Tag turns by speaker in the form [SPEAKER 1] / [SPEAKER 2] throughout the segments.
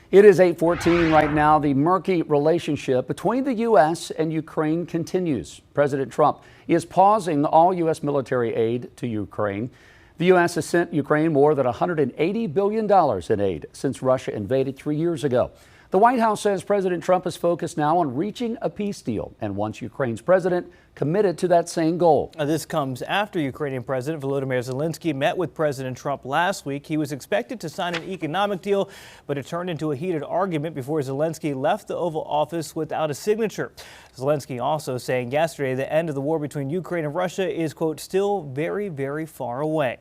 [SPEAKER 1] It is 8:14 right now. The murky relationship between the U.S. and Ukraine continues. President Trump is pausing all U.S. military aid to Ukraine. The U.S. has sent Ukraine more than $180 billion in aid since Russia invaded 3 years ago. The White House says President Trump is focused now on reaching a peace deal and wants Ukraine's president committed to that same goal.
[SPEAKER 2] This comes after Ukrainian President Volodymyr Zelensky met with President Trump last week. He was expected to sign an economic deal, but it turned into a heated argument before Zelensky left the Oval Office without a signature. Zelensky also saying yesterday the end of the war between Ukraine and Russia is, quote, still very, very far away.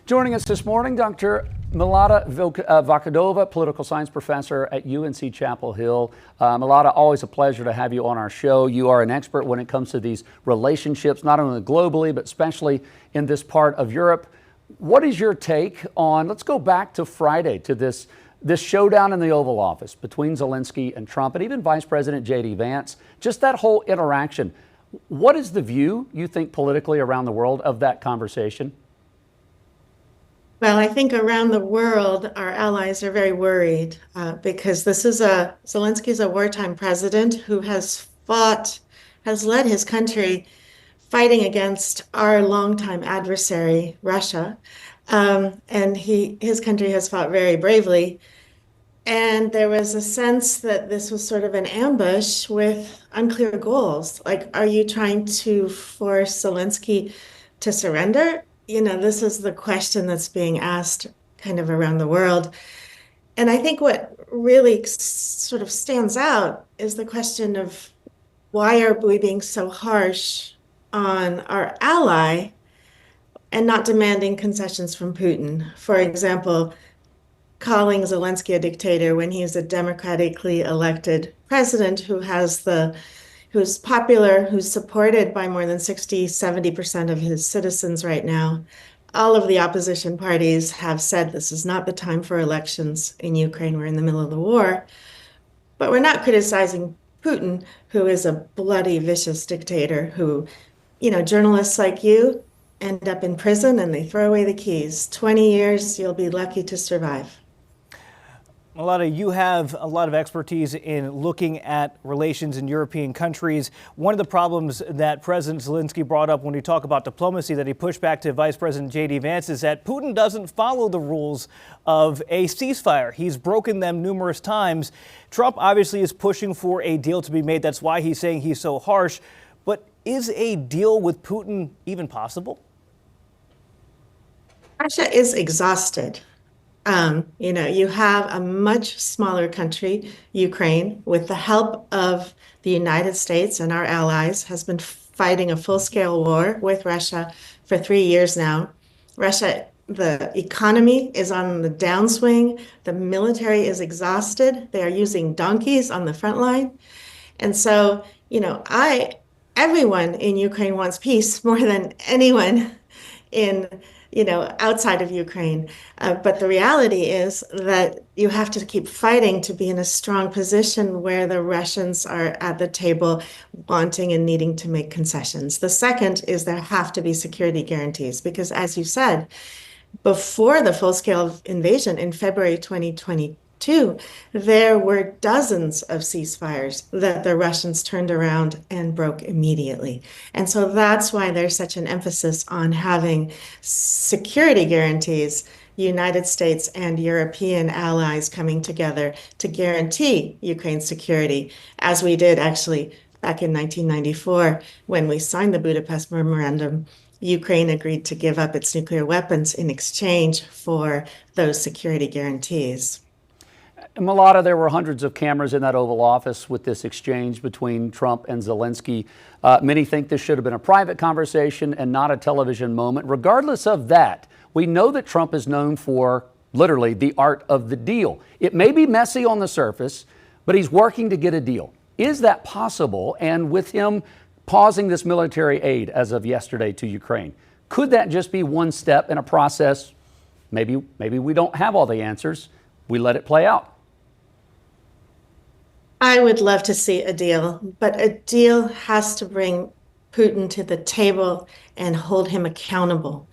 [SPEAKER 1] Joining us this morning, Dr. Milada Vakadova, political science professor at UNC Chapel Hill. Milada, always a pleasure to have you on our show. You are an expert when it comes to these relationships, not only globally, but especially in this part of Europe. What is your take on, let's go back to Friday, to this showdown in the Oval Office between Zelensky and Trump, and even Vice President J.D. Vance, just that whole interaction. What is the view, you think, politically around the world of that conversation?
[SPEAKER 3] Well, I think around the world, our allies are very worried because Zelensky is a wartime president who has led his country fighting against our longtime adversary, Russia. And his country has fought very bravely. And there was a sense that this was sort of an ambush with unclear goals. Like, are you trying to force Zelensky to surrender? You know, this is the question that's being asked kind of around the world. And I think what really sort of stands out is the question of why are we being so harsh on our ally and not demanding concessions from Putin? For example, calling Zelensky a dictator when he's a democratically elected president who's popular, who's supported by more than 60–70% of his citizens right now. All of the opposition parties have said this is not the time for elections in Ukraine. We're in the middle of the war. But we're not criticizing Putin, who is a bloody, vicious dictator who, you know, journalists like you end up in prison and they throw away the keys. 20 years, you'll be lucky to survive.
[SPEAKER 2] Milada, you have a lot of expertise in looking at relations in European countries. One of the problems that President Zelensky brought up when we talk about diplomacy that he pushed back to Vice President J.D. Vance is that Putin doesn't follow the rules of a ceasefire. He's broken them numerous times. Trump obviously is pushing for a deal to be made. That's why he's saying he's so harsh. But is a deal with Putin even possible?
[SPEAKER 3] Russia is exhausted. You know, you have a much smaller country, Ukraine, with the help of the United States and our allies, has been fighting a full-scale war with Russia for 3 years now. Russia, the economy is on the downswing. The military is exhausted. They are using donkeys on the front line. And so, you know, everyone in Ukraine wants peace more than anyone outside of Ukraine. But the reality is that you have to keep fighting to be in a strong position where the Russians are at the table wanting and needing to make concessions. The second is there have to be security guarantees because, as you said, before the full-scale invasion in February 2022, there were dozens of ceasefires that the Russians turned around and broke immediately. And so that's why there's such an emphasis on having security guarantees, United States and European allies coming together to guarantee Ukraine's security, as we did actually back in 1994 when we signed the Budapest Memorandum. Ukraine agreed to give up its nuclear weapons in exchange for those security guarantees.
[SPEAKER 1] Milada, there were hundreds of cameras in that Oval Office with this exchange between Trump and Zelensky. Many think this should have been a private conversation and not a television moment. Regardless of that, we know that Trump is known for literally the art of the deal. It may be messy on the surface, but he's working to get a deal. Is that possible? And with him pausing this military aid as of yesterday to Ukraine, could that just be one step in a process? Maybe we don't have all the answers. We let it play out.
[SPEAKER 3] I would love to see a deal, but a deal has to bring Putin to the table and hold him accountable.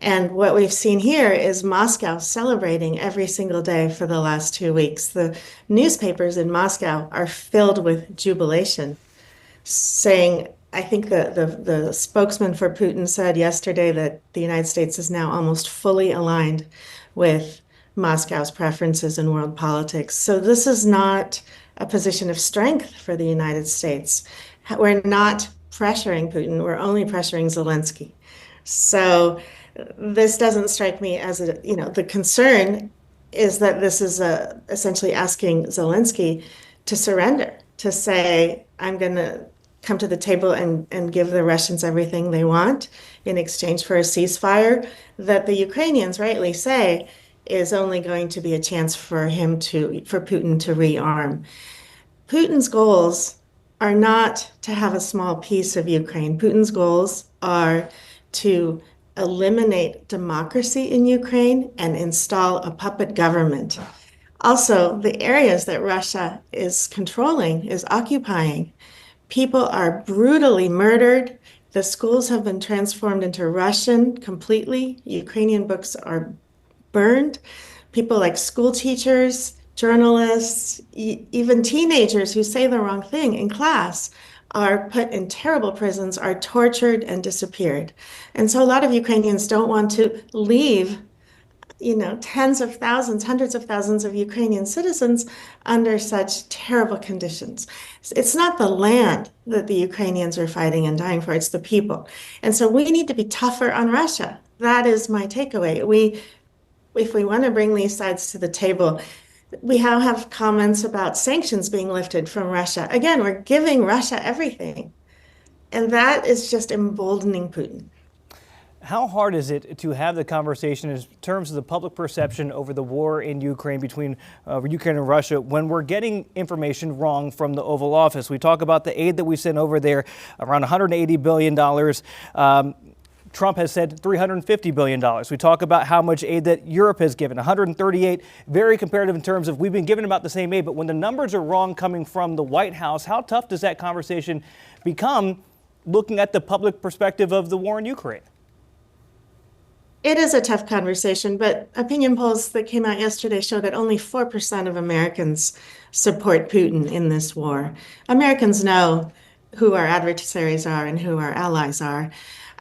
[SPEAKER 3] And what we've seen here is Moscow celebrating every single day for the last 2 weeks. The newspapers in Moscow are filled with jubilation, saying, I think the spokesman for Putin said yesterday that the United States is now almost fully aligned with Moscow's preferences in world politics. So this is not a position of strength for the United States. We're not pressuring Putin, we're only pressuring Zelensky. So this doesn't strike me as the concern is that this is essentially asking Zelensky to surrender, to say, I'm going to come to the table and give the Russians everything they want in exchange for a ceasefire that the Ukrainians rightly say is only going to be a chance for Putin to rearm. Putin's goals are not to have a small piece of Ukraine. Putin's goals are to eliminate democracy in Ukraine and install a puppet government. Also, the areas that Russia is controlling, is occupying, people are brutally murdered. The schools have been transformed into Russian completely. Ukrainian books are burned. People like school teachers, journalists, even teenagers who say the wrong thing in class are put in terrible prisons, are tortured and disappeared. And so a lot of Ukrainians don't want to leave, tens of thousands, hundreds of thousands of Ukrainian citizens under such terrible conditions. It's not the land that the Ukrainians are fighting and dying for, it's the people. And so we need to be tougher on Russia. That is my takeaway. If we want to bring these sides to the table, we now have comments about sanctions being lifted from Russia. Again, we're giving Russia everything. And that is just emboldening Putin.
[SPEAKER 2] How hard is it to have the conversation in terms of the public perception over the war in Ukraine between Ukraine and Russia when we're getting information wrong from the Oval Office? We talk about the aid that we sent over there, around $180 billion. Trump has said $350 billion. We talk about how much aid that Europe has given, 138, very comparative in terms of we've been given about the same aid. But when the numbers are wrong coming from the White House, how tough does that conversation become looking at the public perspective of the war in Ukraine?
[SPEAKER 3] It is a tough conversation, but opinion polls that came out yesterday show that only 4% of Americans support Putin in this war. Americans know who our adversaries are and who our allies are.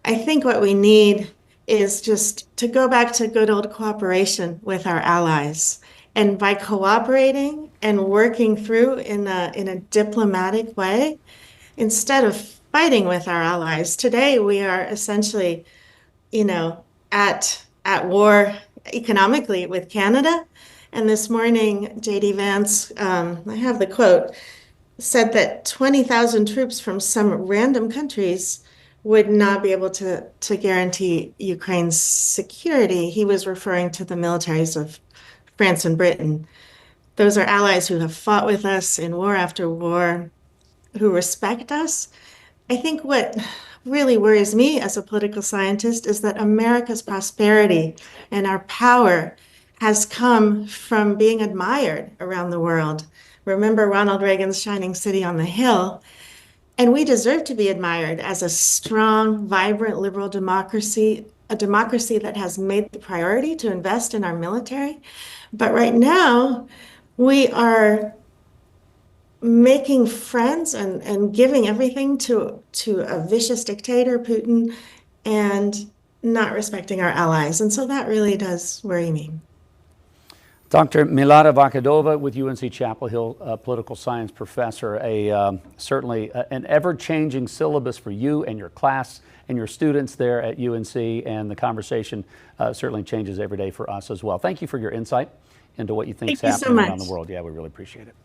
[SPEAKER 3] I think what we need is just to go back to good old cooperation with our allies. And by cooperating and working through in a diplomatic way, instead of fighting with our allies, today we are essentially, at war economically with Canada. And this morning, J.D. Vance, I have the quote, said that 20,000 troops from some random countries would not be able to guarantee Ukraine's security. He was referring to the militaries of France and Britain. Those are allies who have fought with us in war after war, who respect us. I think what really worries me as a political scientist is that America's prosperity and our power has come from being admired around the world. Remember Ronald Reagan's shining city on the hill. And we deserve to be admired as a strong, vibrant, liberal democracy, a democracy that has made the priority to invest in our military. But right now, we are making friends and giving everything to a vicious dictator, Putin, and not respecting our allies. And so that really does worry me.
[SPEAKER 1] Dr. Milada Vakadova with UNC Chapel Hill, political science professor, certainly an ever-changing syllabus for you and your class and your students there at UNC, and the conversation certainly changes every day for us as well. Thank you for your insight into what you think is happening around the world. Yeah, we really appreciate it.